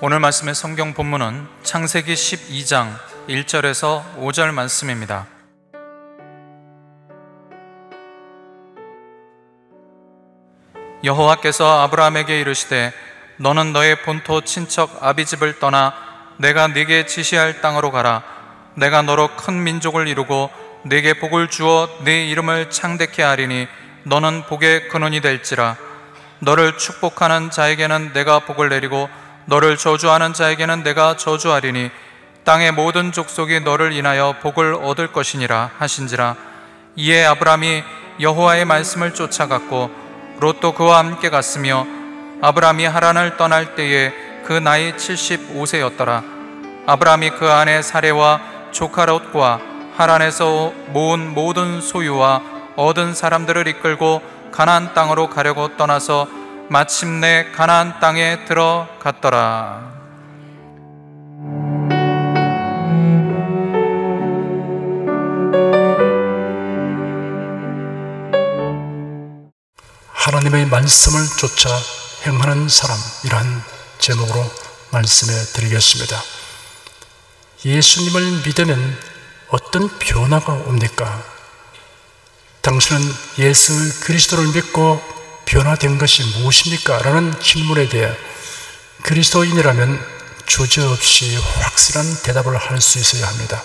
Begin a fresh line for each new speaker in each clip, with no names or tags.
오늘 말씀의 성경 본문은 창세기 12장 1절에서 5절 말씀입니다. 여호와께서 아브라함에게 이르시되 너는 너의 본토 친척 아비집을 떠나 내가 네게 지시할 땅으로 가라. 내가 너로 큰 민족을 이루고 네게 복을 주어 네 이름을 창대케 하리니 너는 복의 근원이 될지라. 너를 축복하는 자에게는 내가 복을 내리고 너를 저주하는 자에게는 내가 저주하리니 땅의 모든 족속이 너를 인하여 복을 얻을 것이니라 하신지라. 이에 아브라함이 여호와의 말씀을 쫓아갔고 롯도 그와 함께 갔으며 아브라함이 하란을 떠날 때에 그 나이 75세였더라. 아브라함이 그 아내 사레와 조카 롯과 하란에서 모은 모든 소유와 얻은 사람들을 이끌고 가나안 땅으로 가려고 떠나서 마침내 가나안 땅에 들어갔더라.
하나님의 말씀을 쫓아 행하는 사람이란 제목으로 말씀해 드리겠습니다. 예수님을 믿으면 어떤 변화가 옵니까? 당신은 예수 그리스도를 믿고 변화된 것이 무엇입니까? 라는 질문에 대해 그리스도인이라면 주저없이 확실한 대답을 할 수 있어야 합니다.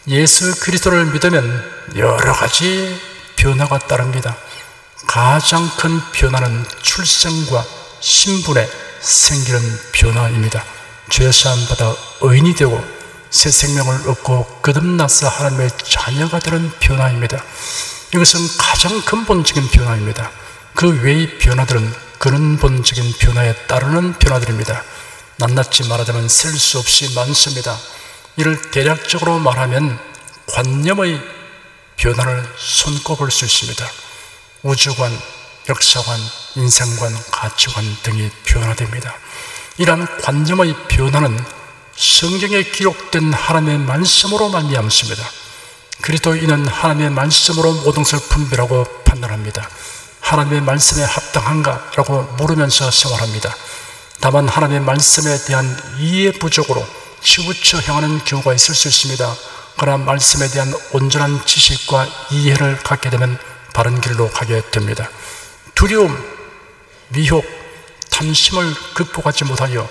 예수 그리스도를 믿으면 여러 가지 변화가 따릅니다. 가장 큰 변화는 출생과 신분에 생기는 변화입니다. 죄사함 받아 의인이 되고 새 생명을 얻고 거듭나서 하나님의 자녀가 되는 변화입니다. 이것은 가장 근본적인 변화입니다. 그 외의 변화들은 근본적인 변화에 따르는 변화들입니다. 낱낱이 말하자면 셀 수 없이 많습니다. 이를 대략적으로 말하면 관념의 변화를 손꼽을 수 있습니다. 우주관, 역사관, 인생관, 가치관 등이 변화됩니다. 이러한 관념의 변화는 성경에 기록된 하나님의 말씀으로 말미암습니다. 그리스도인은 하나님의 말씀으로 모든 것을 분별하고 판단합니다. 하나님의 말씀에 합당한가? 라고 물으면서 생활합니다. 다만 하나님의 말씀에 대한 이해 부족으로 치우쳐 행하는 경우가 있을 수 있습니다. 그러나 말씀에 대한 온전한 지식과 이해를 갖게 되면 바른 길로 가게 됩니다. 두려움, 미혹, 탐심을 극복하지 못하여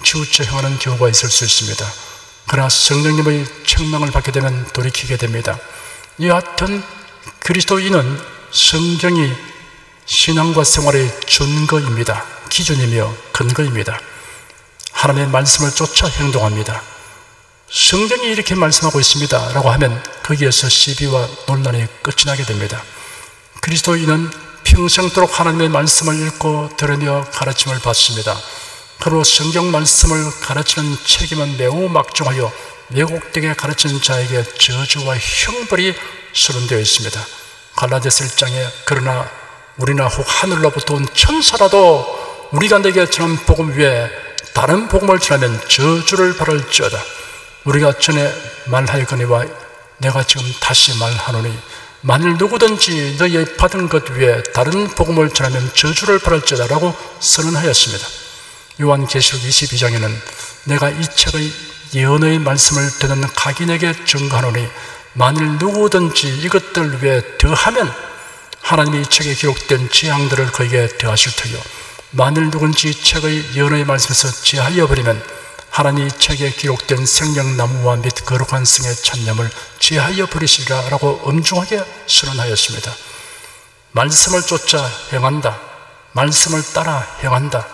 치우쳐 행하는 경우가 있을 수 있습니다. 그러나 성령님의 책망을 받게 되면 돌이키게 됩니다. 여하튼 그리스도인은 성경이 신앙과 생활의 준거입니다. 기준이며 근거입니다. 하나님의 말씀을 쫓아 행동합니다. 성경이 이렇게 말씀하고 있습니다 라고 하면 거기에서 시비와 논란이 끝이 나게 됩니다. 그리스도인은 평생도록 하나님의 말씀을 읽고 들으며 가르침을 받습니다. 그리고 성경 말씀을 가르치는 책임은 매우 막중하여 왜곡되게 가르치는 자에게 저주와 형벌이 서론되어 있습니다. 갈라디아서 1장에 그러나 우리나 혹 하늘로부터 온 천사라도 우리가 내게 전한 복음 외에 다른 복음을 전하면 저주를 받을지어다. 우리가 전에 말하였거니와 내가 지금 다시 말하노니 만일 누구든지 너희 받은 것 외에 다른 복음을 전하면 저주를 받을지어다 라고 선언하였습니다. 요한계시록 22장에는 내가 이 책의 예언의 말씀을 듣는 각인에게 증거하노니 만일 누구든지 이것들 외에 더하면 하나님이 이 책에 기록된 재앙들을 그에게 더하실 터이요 만일 누구든지 이 책의 예언의 말씀에서 제하여 버리면 하나님이 이 책에 기록된 생명나무와 및 거룩한 성의 참념을 제하여 버리시리라 라고 엄중하게 선언하였습니다. 말씀을 쫓아 행한다, 말씀을 따라 행한다,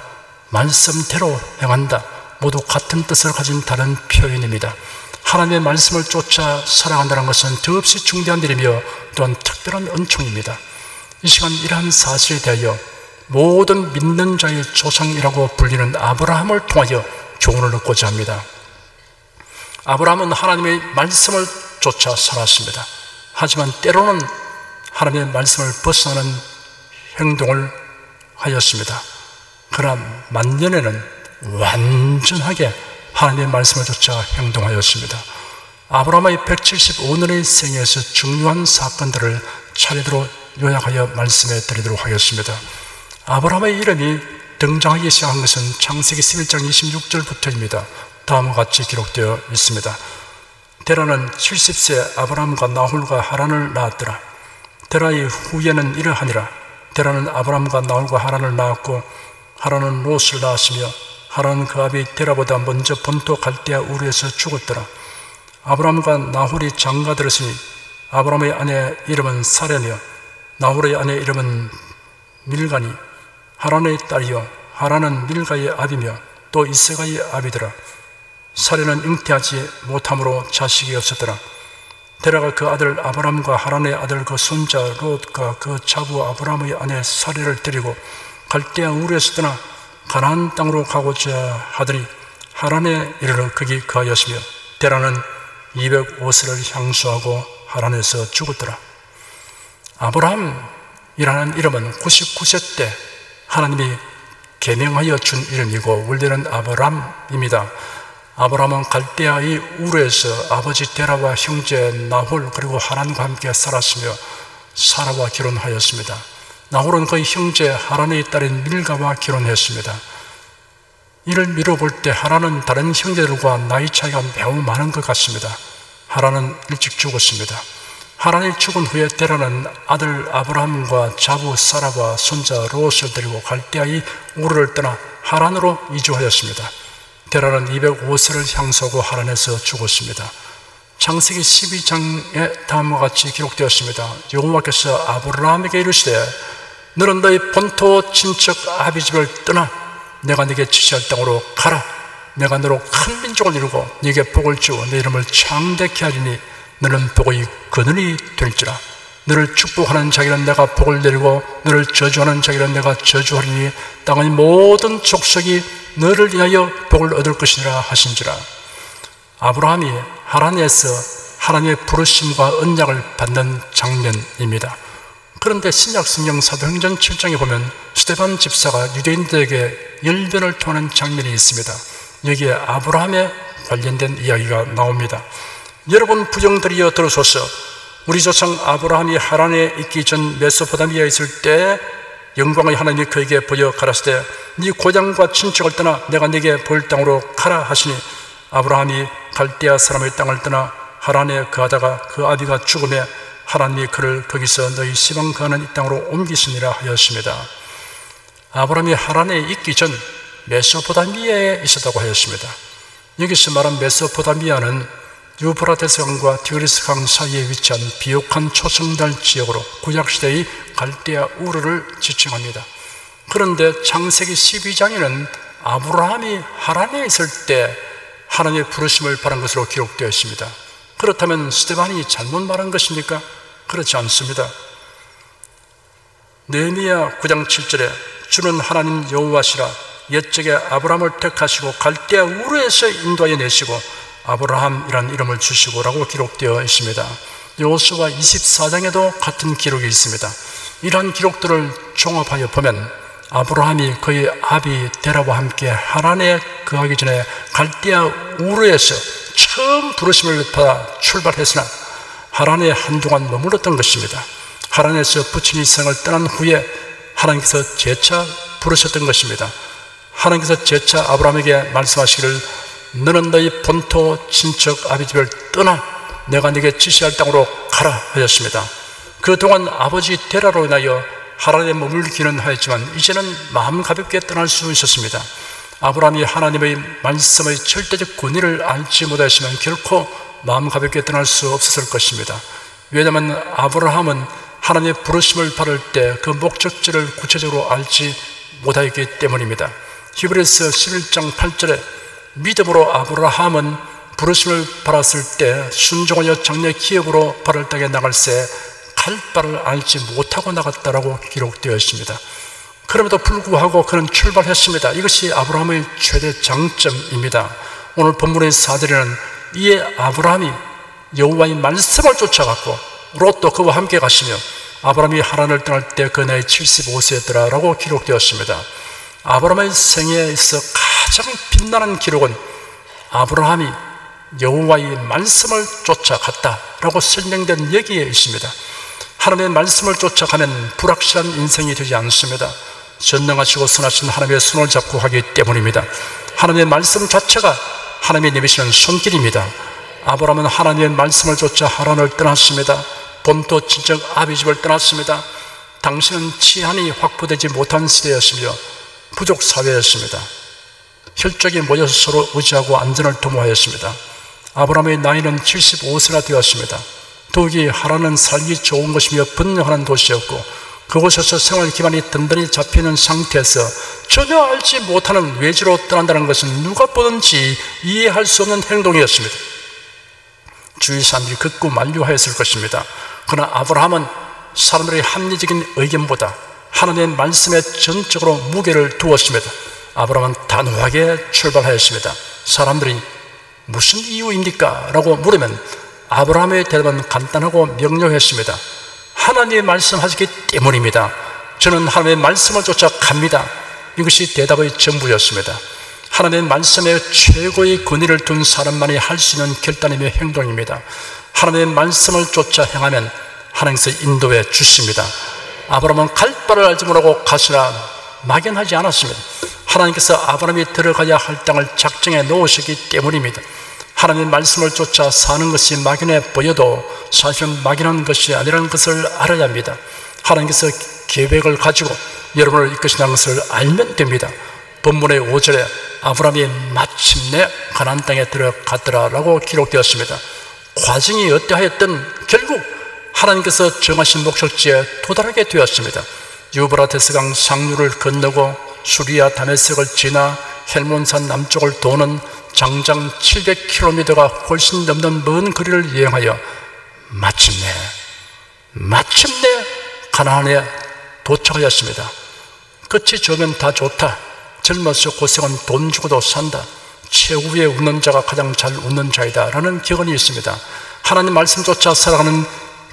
말씀대로 행한다, 모두 같은 뜻을 가진 다른 표현입니다. 하나님의 말씀을 쫓아 살아간다는 것은 더없이 중대한 일이며 또한 특별한 은총입니다. 이 시간 이러한 사실에 대하여 모든 믿는 자의 조상이라고 불리는 아브라함을 통하여 교훈을 얻고자 합니다. 아브라함은 하나님의 말씀을 쫓아 살았습니다. 하지만 때로는 하나님의 말씀을 벗어나는 행동을 하였습니다. 그러나 만년에는 완전하게 하나님의 말씀을 쫓아 행동하였습니다. 아브라함의 175년의 생애에서 중요한 사건들을 차례대로 요약하여 말씀해 드리도록 하겠습니다. 아브라함의 이름이 등장하기 시작한 것은 창세기 11장 26절부터입니다. 다음과 같이 기록되어 있습니다. 데라는 70세 아브라함과 나홀과 하란을 낳았더라. 데라의 후예는 이러하니라. 데라는 아브라함과 나홀과 하란을 낳았고 하란은 롯을 낳았으며 하란은 그 아비 데라보다 먼저 본토 갈대아 우르에서 죽었더라. 아브라함과 나홀이 장가들었으니 아브라함의 아내 이름은 사레며 나홀의 아내 이름은 밀가니 하란의 딸이요 하란은 밀가의 아비며 또 이스가의 아비더라. 사레는 잉태하지 못함으로 자식이 없었더라. 데라가 그 아들 아브라함과 하란의 아들 그 손자 롯과 그 자부 아브라함의 아내 사레를 데리고 갈대아 우르에서 떠나 가나안 땅으로 가고자 하더니 하란에 이르러 거기 거하였으며 데라는 205세를 향수하고 하란에서 죽었더라. 아브라함이라는 이름은 99세 때 하나님이 계명하여 준 이름이고 원래는 아브람입니다. 아브라함은 갈대아의 우르에서 아버지 데라와 형제 나홀 그리고 하란과 함께 살았으며 사라와 결혼하였습니다. 나홀은 그의 형제 하란의 딸인 밀가와 결혼했습니다. 이를 미뤄볼 때 하란은 다른 형제들과 나이 차이가 매우 많은 것 같습니다. 하란은 일찍 죽었습니다. 하란이 죽은 후에 데라는 아들 아브라함과 자부 사라와 손자 롯을 데리고 갈대아의 우르를 떠나 하란으로 이주하였습니다. 데라는 205세를 향수하고 하란에서 죽었습니다. 창세기 12장에 다음과 같이 기록되었습니다. 여호와께서 아브라함에게 이르시되 너는 너희 본토 친척 아비 집을 떠나 내가 네게 지시할 땅으로 가라. 내가 너로 큰 민족을 이루고 네게 복을 주어 네 이름을 창대케 하리니 너는 복의 근원이 될지라. 너를 축복하는 자기는 내가 복을 내리고 너를 저주하는 자기는 내가 저주하리니 땅의 모든 족속이 너를 위하여 복을 얻을 것이니라 하신지라. 아브라함이 하란에서 하나님의 부르심과 언약을 받는 장면입니다. 그런데 신약 성경 사도행전 7장에 보면 스데반 집사가 유대인들에게 열변을 토하는 장면이 있습니다. 여기에 아브라함에 관련된 이야기가 나옵니다. 여러분 부정들이여 들으소서. 우리 조상 아브라함이 하란에 있기 전 메소포타미아에 있을 때 영광의 하나님이 그에게 보여 가라사대 네 고장과 친척을 떠나 내가 네게 보일 땅으로 가라 하시니 아브라함이 갈대아 사람의 땅을 떠나 하란에 거하다가 그 아비가 죽음에 하나님이 그를 거기서 너희 시방 거하는 이 땅으로 옮기시니라 하였습니다. 아브라함이 하란에 있기 전 메소포타미아에 있었다고 하였습니다. 여기서 말한 메소포타미아는 유브라데스 강과 티그리스 강 사이에 위치한 비옥한 초승달 지역으로 구약시대의 갈대아 우르를 지칭합니다. 그런데 창세기 12장에는 아브라함이 하란에 있을 때 하나님의 부르심을 받은 것으로 기록되어 있습니다. 그렇다면 스데반이 잘못 말한 것입니까? 그렇지 않습니다. 느헤미야 9장 7절에 주는 하나님 여호와시라 옛적에 아브라함을 택하시고 갈대아 우르에서 인도하여 내시고 아브라함이라는 이름을 주시고 라고 기록되어 있습니다. 여호수아 24장에도 같은 기록이 있습니다. 이러한 기록들을 종합하여 보면 아브라함이 그의 아비 데라와 함께 하란에 거하기 전에 갈대아 우르에서 처음 부르심을 받아 출발했으나 하란에 한동안 머물렀던 것입니다. 하란에서 부친이 생을 떠난 후에 하나님께서 재차 부르셨던 것입니다. 하나님께서 재차 아브라함에게 말씀하시기를 너는 너희 본토 친척 아비 집을 떠나 내가 네게 지시할 땅으로 가라 하였습니다. 그동안 아버지 데라로 인하여 하란에 머물기는 하였지만 이제는 마음 가볍게 떠날 수 있었습니다. 아브라함이 하나님의 말씀의 절대적 권위를 알지 못하였으면 결코 마음 가볍게 떠날 수 없었을 것입니다. 왜냐하면 아브라함은 하나님의 부르심을 받을 때 그 목적지를 구체적으로 알지 못하였기 때문입니다. 히브리서 11장 8절에 믿음으로 아브라함은 부르심을 받았을 때 순종하여 장래 기업으로 발을 땅에 나갈새 갈 바를 알지 못하고 나갔다라고 기록되어 있습니다. 그럼에도 불구하고 그는 출발했습니다. 이것이 아브라함의 최대 장점입니다. 오늘 본문의 4절에는 이에 아브라함이 여호와의 말씀을 쫓아갔고 롯도 그와 함께 가시며 아브라함이 하란을 떠날 때 그 나이 75세였더라 라고 기록되었습니다. 아브라함의 생애에 있어 가장 빛나는 기록은 아브라함이 여호와의 말씀을 쫓아갔다라고 설명된 여기에 있습니다. 하나님의 말씀을 쫓아가면 불확실한 인생이 되지 않습니다. 전능하시고 선하신 하나님의 손을 잡고 하기 때문입니다. 하나님의 말씀 자체가 하나님이 내미시는 손길입니다. 아브라함은 하나님의 말씀을 쫓아 하란을 떠났습니다. 본토 친척 아비집을 떠났습니다. 당시는 치안이 확보되지 못한 시대였으며 부족 사회였습니다. 혈족이 모여서 서로 의지하고 안전을 도모하였습니다. 아브라함의 나이는 75세나 되었습니다. 더욱이 하란은 살기 좋은 것이며 번영하는 도시였고 그곳에서 생활 기반이 든든히 잡히는 상태에서 전혀 알지 못하는 외지로 떠난다는 것은 누가 보든지 이해할 수 없는 행동이었습니다. 주위 사람들이 극구 만류하였을 것입니다. 그러나 아브라함은 사람들의 합리적인 의견보다 하나님의 말씀에 전적으로 무게를 두었습니다. 아브라함은 단호하게 출발하였습니다. 사람들이 무슨 이유입니까? 라고 물으면 아브라함의 대답은 간단하고 명료했습니다. 하나님의 말씀하시기 때문입니다. 저는 하나님의 말씀을 쫓아 갑니다. 이것이 대답의 전부였습니다. 하나님의 말씀에 최고의 권위를 둔 사람만이 할 수 있는 결단임의 행동입니다. 하나님의 말씀을 쫓아 행하면 하나님께서 인도해 주십니다. 아브라함은 갈 바를 알지 못하고 가시나 막연하지 않았습니다. 하나님께서 아브라함이 들어가야 할 땅을 작정해 놓으셨기 때문입니다. 하나님의 말씀을 쫓아 사는 것이 막연해 보여도 사실은 막연한 것이 아니라는 것을 알아야 합니다. 하나님께서 계획을 가지고 여러분을 이끄신다는 것을 알면 됩니다. 본문의 5절에 아브라함이 마침내 가나안 땅에 들어갔더라 라고 기록되었습니다. 과정이 어떠하였든 결국 하나님께서 정하신 목적지에 도달하게 되었습니다. 유브라데스강 상류를 건너고 수리아 다메섹을 지나 헬몬산 남쪽을 도는 장장 700km가 훨씬 넘는 먼 거리를 여행하여 마침내 가나안에 도착하였습니다. 끝이 좋으면 다 좋다. 젊어서 고생은 돈 주고도 산다. 최후에 웃는 자가 가장 잘 웃는 자이다 라는 격언이 있습니다. 하나님 말씀조차 살아가는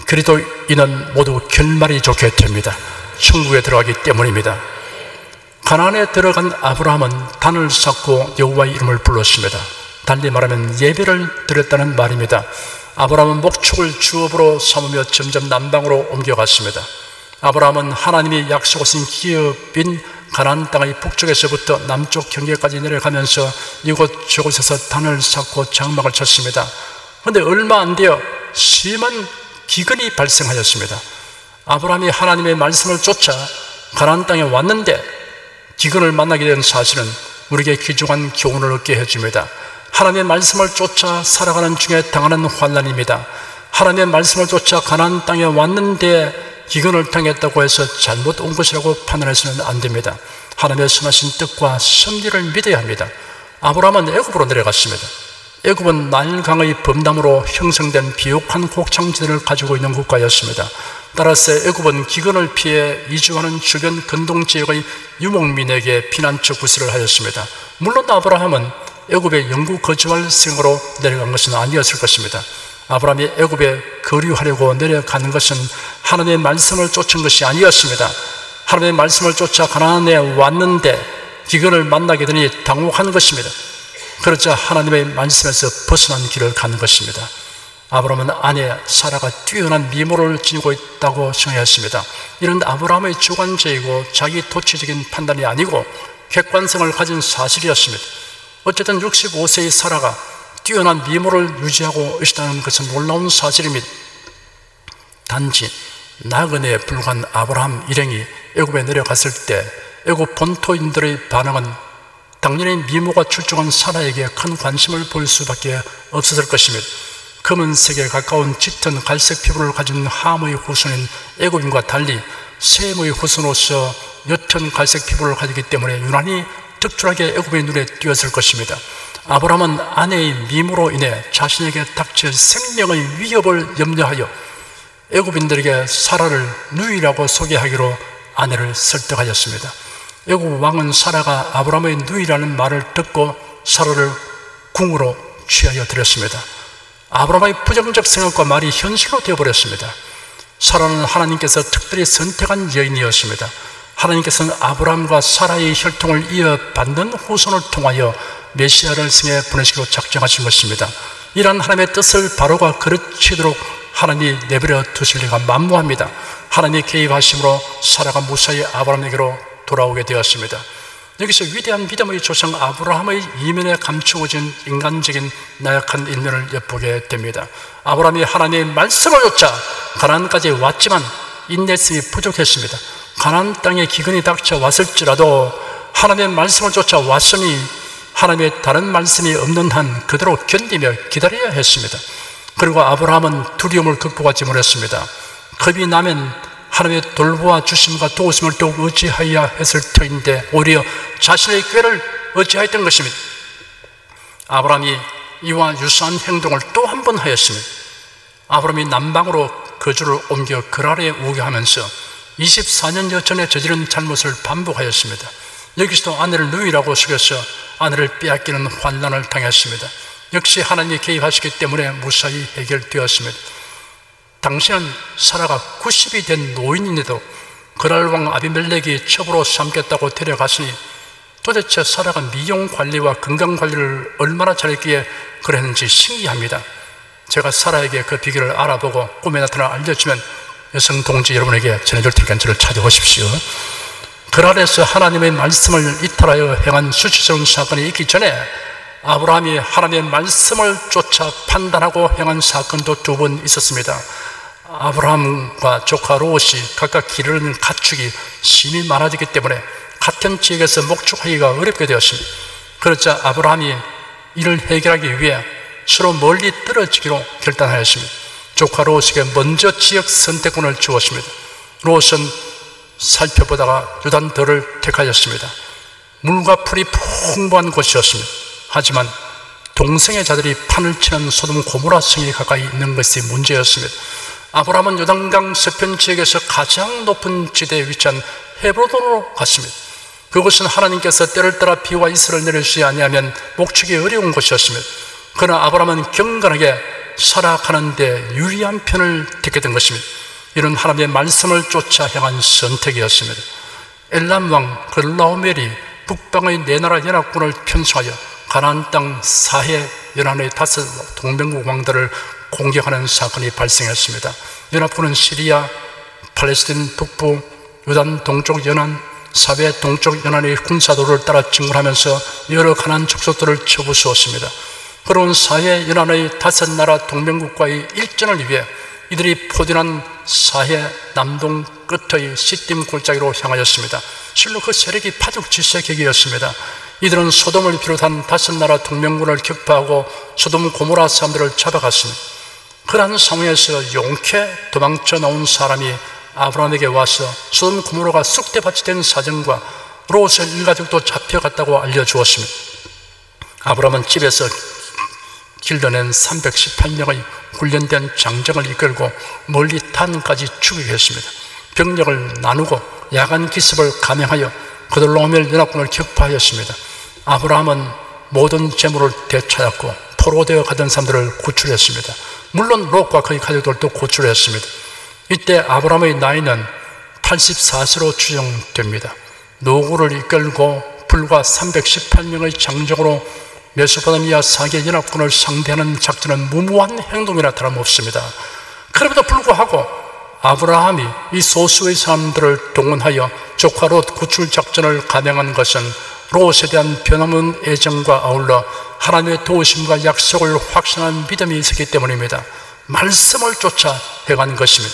그리스도인은 모두 결말이 좋게 됩니다. 천국에 들어가기 때문입니다. 가나안에 들어간 아브라함은 단을 쌓고 여호와의 이름을 불렀습니다. 달리 말하면 예배를 드렸다는 말입니다. 아브라함은 목축을 주업으로 삼으며 점점 남방으로 옮겨갔습니다. 아브라함은 하나님이 약속하신 기업인 가나안 땅의 북쪽에서부터 남쪽 경계까지 내려가면서 이곳저곳에서 단을 쌓고 장막을 쳤습니다. 그런데 얼마 안 되어 심한 기근이 발생하였습니다. 아브라함이 하나님의 말씀을 쫓아 가나안 땅에 왔는데 기근을 만나게 된 사실은 우리에게 귀중한 교훈을 얻게 해줍니다. 하나님의 말씀을 쫓아 살아가는 중에 당하는 환난입니다. 하나님의 말씀을 쫓아 가나안 땅에 왔는데 기근을 당했다고 해서 잘못 온 것이라고 판단해서는 안 됩니다. 하나님의 선하신 뜻과 섭리를 믿어야 합니다. 아브라함은 애굽으로 내려갔습니다. 애굽은 나일강의 범람으로 형성된 비옥한 곡창지대를 가지고 있는 국가였습니다. 따라서 애굽은 기근을 피해 이주하는 주변 근동지역의 유목민에게 피난처 구슬을 하였습니다. 물론 아브라함은 애굽에 영구 거주할 생각으로 내려간 것은 아니었을 것입니다. 아브라함이 애굽에 거류하려고 내려가는 것은 하나님의 말씀을 쫓은 것이 아니었습니다. 하나님의 말씀을 쫓아 가나안에 왔는데 기근을 만나게 되니 당혹한 것입니다. 그러자 하나님의 말씀에서 벗어난 길을 가는 것입니다. 아브라함은 아내 사라가 뛰어난 미모를 지니고 있다고 생각했습니다. 이런 아브라함의 주관적이고 자기 도취적인 판단이 아니고 객관성을 가진 사실이었습니다. 어쨌든 65세의 사라가 뛰어난 미모를 유지하고 있다는 것은 놀라운 사실입니다. 단지 나그네에 불과한 아브라함 일행이 애굽에 내려갔을 때 애굽 본토인들의 반응은 당연히 미모가 출중한 사라에게 큰 관심을 보일 수밖에 없었을 것입니다. 검은색에 가까운 짙은 갈색 피부를 가진 함의 후손인 애굽인과 달리 셈의 후손으로서 옅은 갈색 피부를 가지기 때문에 유난히 특출하게 애굽의 눈에 띄었을 것입니다. 아브라함은 아내의 미모로 인해 자신에게 닥칠 생명의 위협을 염려하여 애굽인들에게 사라를 누이라고 소개하기로 아내를 설득하였습니다. 애굽 왕은 사라가 아브라함의 누이라는 말을 듣고 사라를 궁으로 취하여 드렸습니다. 아브라함의 부정적 생각과 말이 현실로 되어버렸습니다. 사라는 하나님께서 특별히 선택한 여인이었습니다. 하나님께서는 아브라함과 사라의 혈통을 이어받는 후손을 통하여 메시아를 승해 보내시기로 작정하신 것입니다. 이러한 하나님의 뜻을 바로가 그르치도록 하나님이 내버려 두실 리가 만무합니다. 하나님이 개입하심으로 사라가 무사히 아브라함에게로 돌아오게 되었습니다. 여기서 위대한 믿음의 조상 아브라함의 이면에 감추어진 인간적인 나약한 일면을 엿보게 됩니다. 아브라함이 하나님의 말씀을 쫓아 가나안까지 왔지만 인내심이 부족했습니다. 가나안 땅에 기근이 닥쳐왔을지라도 하나님의 말씀을 쫓아 왔으니 하나님의 다른 말씀이 없는 한 그대로 견디며 기다려야 했습니다. 그리고 아브라함은 두려움을 극복하지 못했습니다. 겁이 나면 하나님의 돌보아 주심과 도우심을 더욱 의지하여야 했을 터인데 오히려 자신의 꾀를 의지하였던 것입니다. 아브라함이 이와 유사한 행동을 또 한 번 하였습니다. 아브라함이 남방으로 거주를 옮겨 그랄에 오게 하면서 24년여 전에 저지른 잘못을 반복하였습니다. 여기서도 아내를 누이라고 속여서 아내를 빼앗기는 환난을 당했습니다. 역시 하나님이 개입하시기 때문에 무사히 해결되었습니다. 당시는 사라가 90이 된 노인인데도 그랄 왕 아비멜렉이 첩으로 삼겠다고 데려갔으니 도대체 사라가 미용 관리와 건강 관리를 얼마나 잘했기에 그랬는지 신기합니다. 제가 사라에게 그 비결을 알아보고 꿈에 나타나 알려주면 여성 동지 여러분에게 전해줄 테니까 저를 찾아오십시오. 그랄에서 하나님의 말씀을 이탈하여 행한 수치스러운 사건이 있기 전에 아브라함이 하나님의 말씀을 쫓아 판단하고 행한 사건도 2번 있었습니다. 아브라함과 조카 롯이 각각 기르는 가축이 심히 많아지기 때문에 같은 지역에서 목축하기가 어렵게 되었습니다. 그러자 아브라함이 이를 해결하기 위해 서로 멀리 떨어지기로 결단하였습니다. 조카 롯에게 먼저 지역 선택권을 주었습니다. 롯은 살펴보다가 유단더를 택하였습니다. 물과 풀이 풍부한 곳이었습니다. 하지만 동성애 자들이 판을 치는 소돔 고모라 성에 가까이 있는 것이 문제였습니다. 아브라함은 요단강 서편 지역에서 가장 높은 지대에 위치한 헤브론으로 갔습니다. 그곳은 하나님께서 때를 따라 비와 이슬을 내려주지 아니하면 목축이 어려운 곳이었습니다. 그러나 아브라함은 경건하게 살아가는 데 유리한 편을 택게 된 것입니다. 이런 하나님의 말씀을 쫓아 향한 선택이었습니다. 엘람 왕 글라오멜이 북방의 네 나라 연합군을 편성하여 가나안 땅 사해 연안의 5 동맹국 왕들을 공격하는 사건이 발생했습니다. 연합군은 시리아, 팔레스틴 북부, 요단 동쪽 연안, 사해 동쪽 연안의 군사도를 따라 진군하면서 여러 가나안 족속들을 쳐부수었습니다. 그런 사해 연안의 5 나라 동맹국과의 일전을 위해 이들이 포진한 사해 남동 끝의 시딤 골짜기로 향하였습니다. 실로 그 세력이 파죽지세격이었습니다. 이들은 소돔을 비롯한 5 나라 동맹군을 격파하고 소돔 고모라 사람들을 잡아갔습니다. 그러한 상황에서 용케 도망쳐 나온 사람이 아브라함에게 와서 소돔 고모라가 쑥대밭이 된 사정과 롯의 일가족도 잡혀갔다고 알려주었습니다. 아브라함은 집에서 길러낸 318명의 훈련된 장정을 이끌고 멀리 탄까지 추격했습니다. 병력을 나누고 야간 기습을 감행하여 그들로오멜 연합군을 격파하였습니다. 아브라함은 모든 재물을 되찾았고 포로되어 가던 사람들을 구출했습니다. 물론 롯과 그의 가족들도 구출했습니다. 이때 아브라함의 나이는 84세로 추정됩니다. 노구를 이끌고 불과 318명의 장정으로 메소포타미아 사계 연합군을 상대하는 작전은 무모한 행동이나 다름없습니다. 그럼에도 불구하고 아브라함이 이 소수의 사람들을 동원하여 조카 롯 구출 작전을 감행한 것은 롯에 대한 변함없는 애정과 아울러 하나님의 도우심과 약속을 확신한 믿음이 있었기 때문입니다. 말씀을 쫓아 행한 것입니다.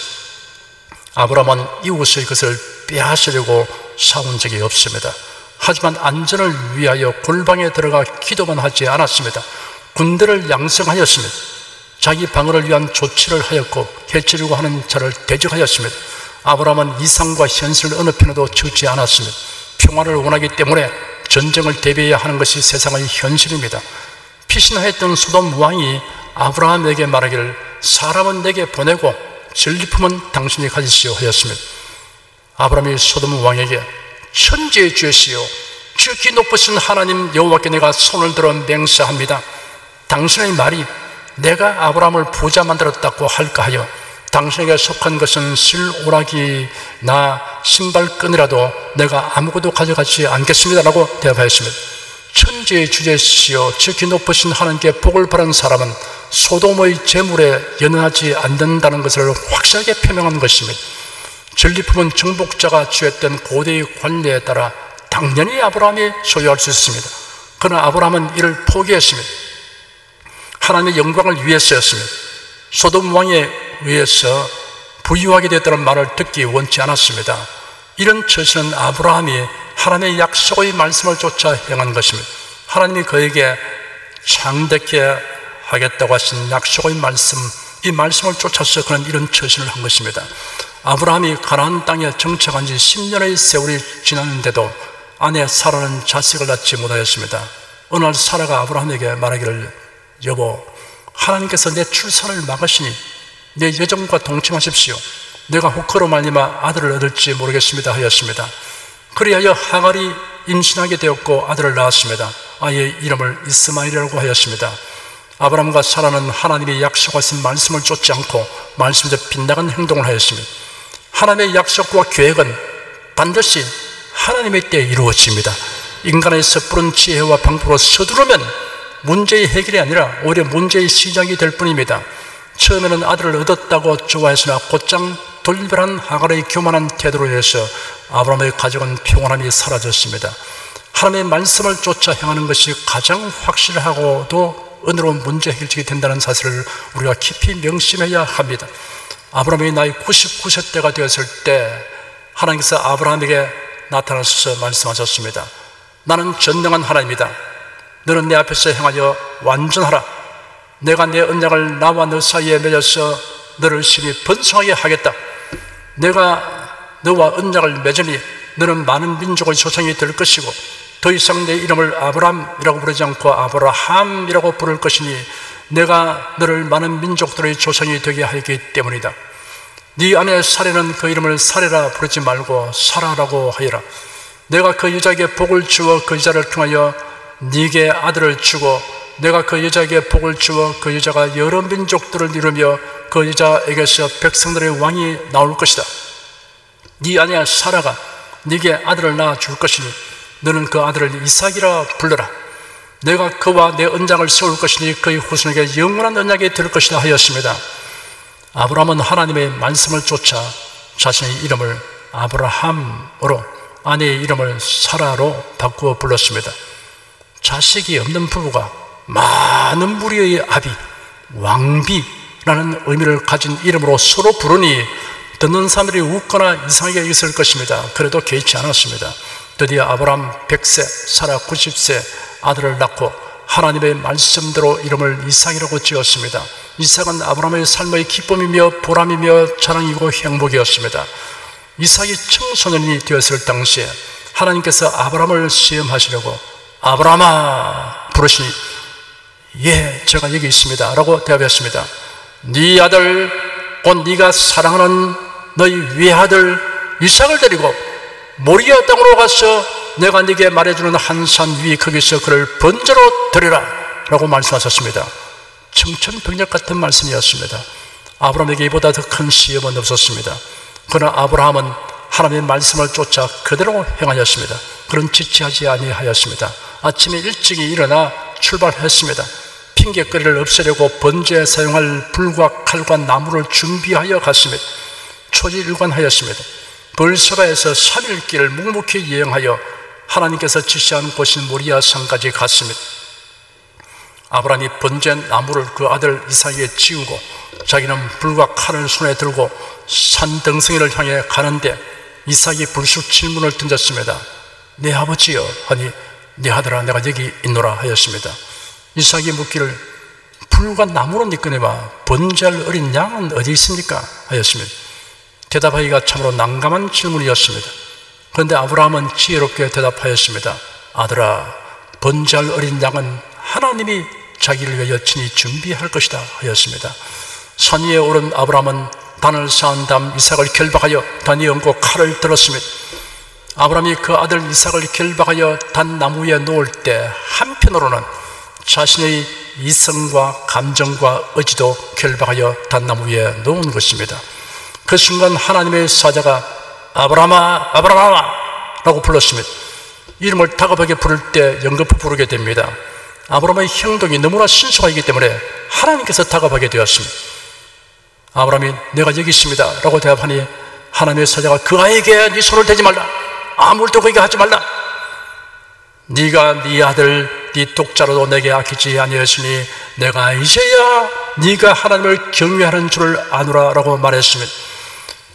아브라함은 이웃의 것을 빼앗으려고 싸운 적이 없습니다. 하지만 안전을 위하여 골방에 들어가 기도만 하지 않았습니다. 군대를 양성하였습니다. 자기 방어를 위한 조치를 하였고 해치려고 하는 자를 대적하였습니다. 아브라함은 이상과 현실을 어느 편에도 치우지 않았습니다. 평화를 원하기 때문에 전쟁을 대비해야 하는 것이 세상의 현실입니다. 피신하였던 소돔 왕이 아브라함에게 말하기를 사람은 내게 보내고 전리품은 당신이 가지시오 하였습니다. 아브라함이 소돔 왕에게 천지의 주시오 지극히 높으신 하나님 여호와께 내가 손을 들어 맹세합니다. 당신의 말이 내가 아브라함을 부자 만들었다고 할까 하여 당신에게 속한 것은 실오락이나 신발끈이라도 내가 아무것도 가져가지 않겠습니다 라고 대답하였습니다. 천지의 주제시여 지극히 높으신 하나님께 복을 바라는 사람은 소돔의 재물에 연연하지 않는다는 것을 확실하게 표명한 것입니다. 전리품은 정복자가 취했던 고대의 관례에 따라 당연히 아브라함이 소유할 수 있습니다. 그러나 아브라함은 이를 포기했습니다. 하나님의 영광을 위해서였습니다. 소돔 왕에 의해서 부유하게 되었다는 말을 듣기 원치 않았습니다. 이런 처신은 아브라함이 하나님의 약속의 말씀을 쫓아 행한 것입니다. 하나님이 그에게 창대케 하겠다고 하신 약속의 말씀, 이 말씀을 쫓아서 그는 이런 처신을 한 것입니다. 아브라함이 가나안 땅에 정착한 지 10년의 세월이 지났는데도 아내 사라는 자식을 낳지 못하였습니다. 어느 날 사라가 아브라함에게 말하기를, 여보, 하나님께서 내 출산을 막으시니 내 여정과 동침하십시오. 내가 혹 그로 말미암아 아들을 얻을지 모르겠습니다 하였습니다. 그리하여 하갈이 임신하게 되었고 아들을 낳았습니다. 아이의 이름을 이스마엘이라고 하였습니다. 아브라함과 사라는 하나님이 약속하신 말씀을 쫓지 않고 말씀대로 빗나간 행동을 하였습니다. 하나님의 약속과 계획은 반드시 하나님의 때에 이루어집니다. 인간의 섣부른 지혜와 방법으로 서두르면 문제의 해결이 아니라 오히려 문제의 시작이 될 뿐입니다. 처음에는 아들을 얻었다고 좋아했으나 곧장 돌변한 하갈의 교만한 태도로 인해서 아브라함의 가정은 평온함이 사라졌습니다. 하나님의 말씀을 쫓아 행하는 것이 가장 확실하고도 은혜로운 문제 해결책이 된다는 사실을 우리가 깊이 명심해야 합니다. 아브라함이 나이 99세 때가 되었을 때 하나님께서 아브라함에게 나타나셔서 말씀하셨습니다. 나는 전능한 하나님이다. 너는 내 앞에서 행하여 완전하라. 내가 내 언약을 나와 너 사이에 맺어서 너를 심히 번성하게 하겠다. 내가 너와 언약을 맺으니 너는 많은 민족의 조상이 될 것이고 더 이상 내 이름을 아브람이라고 부르지 않고 아브라함이라고 부를 것이니 내가 너를 많은 민족들의 조상이 되게 하기 때문이다. 네 아내 사레는 그 이름을 사레라 부르지 말고 사라라고 하여라. 내가 그 여자에게 복을 주어 그 여자를 통하여 네게 아들을 주고 내가 그 여자에게 복을 주어 그 여자가 여러 민족들을 이루며 그 여자에게서 백성들의 왕이 나올 것이다. 네 아내 사라가 네게 아들을 낳아 줄 것이니 너는 그 아들을 이삭이라 불러라. 내가 그와 내 언약을 세울 것이니 그의 후손에게 영원한 언약이 될 것이다 하였습니다. 아브라함은 하나님의 말씀을 쫓아 자신의 이름을 아브라함으로 아내의 이름을 사라로 바꾸어 불렀습니다. 자식이 없는 부부가 많은 무리의 아비, 왕비라는 의미를 가진 이름으로 서로 부르니 듣는 사람들이 웃거나 이상하게 여겼을 것입니다. 그래도 개의치 않았습니다. 드디어 아브라함 100세, 사라 90세 아들을 낳고 하나님의 말씀대로 이름을 이삭이라고 지었습니다. 이삭은 아브라함의 삶의 기쁨이며 보람이며 자랑이고 행복이었습니다. 이삭이 청소년이 되었을 당시에 하나님께서 아브라함을 시험하시려고 아브라함아 부르시니 예, 제가 여기 있습니다 라고 대답했습니다. 네 아들 곧 네가 사랑하는 너희 외아들 이삭을 데리고 모리아 땅으로 가서 내가 네게 말해주는 한 산 위 거기서 그를 번제로 드리라 라고 말씀하셨습니다. 청천벽력 같은 말씀이었습니다. 아브라함에게 이보다 더 큰 시험은 없었습니다. 그러나 아브라함은 하나님의 말씀을 쫓아 그대로 행하였습니다. 그런 지체하지 아니하였습니다. 아침에 일찍 일어나 출발했습니다. 핑계거리를 없애려고 번제에 사용할 불과 칼과 나무를 준비하여 갔습니다. 초지일관하였습니다. 벌서바에서 3일길을 묵묵히 여행하여 하나님께서 지시한 곳인 모리아 산까지 갔습니다. 아브라함이 번제 나무를 그 아들 이삭에게 지우고 자기는 불과 칼을 손에 들고 산등성이를 향해 가는데 이삭이 불쑥 질문을 던졌습니다. 내 아버지여 하니 네 아들아 내가 여기 있노라 하였습니다. 이삭이 묻기를 불과 나무로 꺼내봐 번제할 어린 양은 어디 있습니까 하였습니다. 대답하기가 참으로 난감한 질문이었습니다. 그런데 아브라함은 지혜롭게 대답하였습니다. 아들아 번제할 어린 양은 하나님이 자기를 위하여 친히 준비할 것이다 하였습니다. 산 위에 오른 아브라함은 단을 쌓은 다음 이삭을 결박하여 단이 얹고 칼을 들었습니다. 아브라함이 그 아들 이삭을 결박하여 단 나무 위에 놓을 때 한편으로는 자신의 이성과 감정과 의지도 결박하여 단나무 위에 놓은 것입니다. 그 순간 하나님의 사자가 아브라함아 아브라함아 라고 불렀습니다. 이름을 다급하게 부를 때 연거푸 부르게 됩니다. 아브라함의 행동이 너무나 신속하기 때문에 하나님께서 다급하게 되었습니다. 아브라함이 내가 여기 있습니다 라고 대답하니 하나님의 사자가 그 아이에게 네 손을 대지 말라, 아무것도 그에게 하지 말라, 네가 네 아들 네 독자로도 내게 아끼지 아니하였으니 내가 이제야 네가 하나님을 경외하는 줄을 아노라 라고 말했습니다.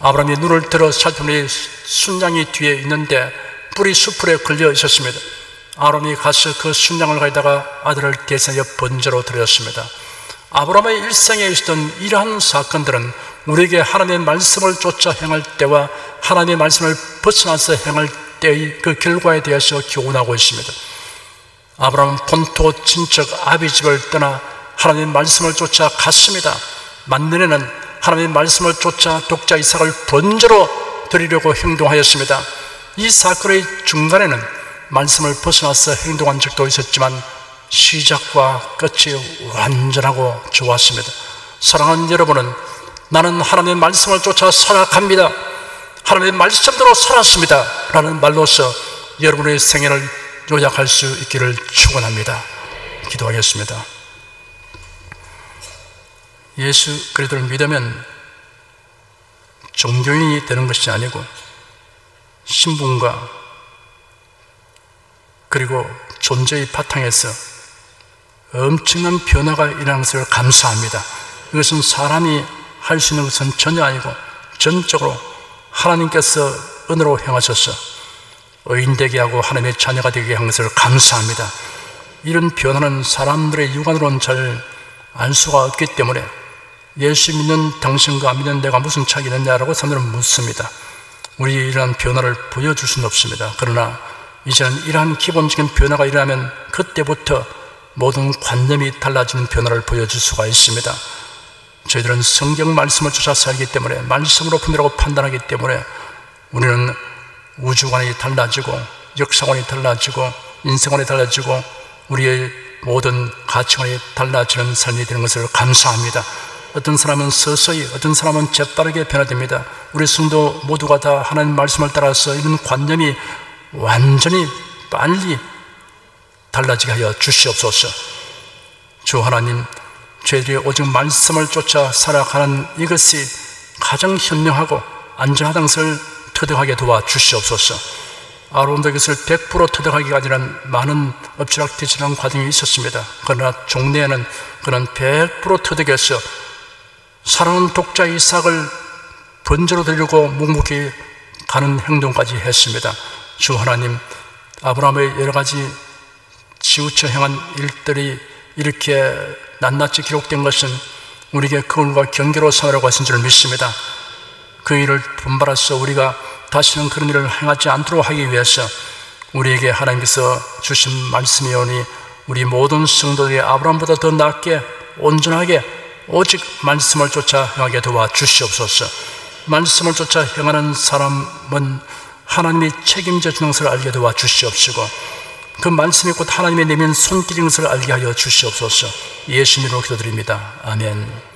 아브라함이 눈을 들어 살펴보니 순양이 뒤에 있는데 뿔이 수풀에 걸려 있었습니다. 아브라함이 가서 그 순양을 가져다가 아들을 대신하여 번제로 드렸습니다. 아브라함의 일생에 있었던 이러한 사건들은 우리에게 하나님의 말씀을 쫓아 행할 때와 하나님의 말씀을 벗어나서 행할 때의 그 결과에 대해서 교훈하고 있습니다. 아브라함은 본토 친척 아비집을 떠나 하나님의 말씀을 쫓아 갔습니다. 만년에는 하나님의 말씀을 쫓아 독자 이삭을 번제로 드리려고 행동하였습니다. 이 사건의 중간에는 말씀을 벗어나서 행동한 적도 있었지만 시작과 끝이 완전하고 좋았습니다. 사랑하는 여러분은 나는 하나님의 말씀을 쫓아 살아갑니다, 하나님의 말씀대로 살았습니다 라는 말로서 여러분의 생애를 요약할 수 있기를 축원합니다. 기도하겠습니다. 예수 그리스도를 믿으면 종교인이 되는 것이 아니고 신분과 그리고 존재의 바탕에서 엄청난 변화가 일어나는 것을 감사합니다. 이것은 사람이 할 수 있는 것은 전혀 아니고 전적으로 하나님께서 은혜로 행하셔서 의인되게 하고 하나님의 자녀가 되게 한 것을 감사합니다. 이런 변화는 사람들의 육안으로는 잘 알 수가 없기 때문에 예수 믿는 당신과 믿는 내가 무슨 차이가 있느냐라고 사람들은 묻습니다. 우리의 이러한 변화를 보여줄 수는 없습니다. 그러나 이제는 이러한 기본적인 변화가 일어나면 그때부터 모든 관념이 달라지는 변화를 보여줄 수가 있습니다. 저희들은 성경 말씀을 쫓아 살기 때문에, 말씀으로 분별하고 판단하기 때문에 우리는 우주관이 달라지고 역사관이 달라지고 인생관이 달라지고 우리의 모든 가치관이 달라지는 삶이 되는 것을 감사합니다. 어떤 사람은 서서히, 어떤 사람은 재빠르게 변화됩니다. 우리 성도 모두가 다 하나님 말씀을 따라서 이런 관념이 완전히 빨리 달라지게 하여 주시옵소서. 주 하나님, 저희들이 오직 말씀을 쫓아 살아가는 이것이 가장 현명하고 안전하다는 것을 터득하게 도와주시옵소서. 아론도 이것을 100% 터득하기가 아니라 많은 엎치락뒤치락 과정이 있었습니다. 그러나 종래에는 그는 100% 터득해서 사랑하는 독자 이삭을 번제로 드리려고 묵묵히 가는 행동까지 했습니다. 주 하나님, 아브라함의 여러 가지 치우쳐 행한 일들이 이렇게 낱낱이 기록된 것은 우리에게 그울과 경계로 삼으라고 하신 줄 믿습니다. 그 일을 분발해서 우리가 다시는 그런 일을 행하지 않도록 하기 위해서 우리에게 하나님께서 주신 말씀이오니 우리 모든 성도들이 아브라함보다 더 낫게 온전하게 오직 말씀을 쫓아 행하게 도와 주시옵소서. 말씀을 쫓아 행하는 사람은 하나님이 책임져 주는 것을 알게 도와 주시옵시고 그 말씀이 곧 하나님의 내면 손길인 것을 알게 하여 주시옵소서. 예수님으로 기도드립니다. 아멘.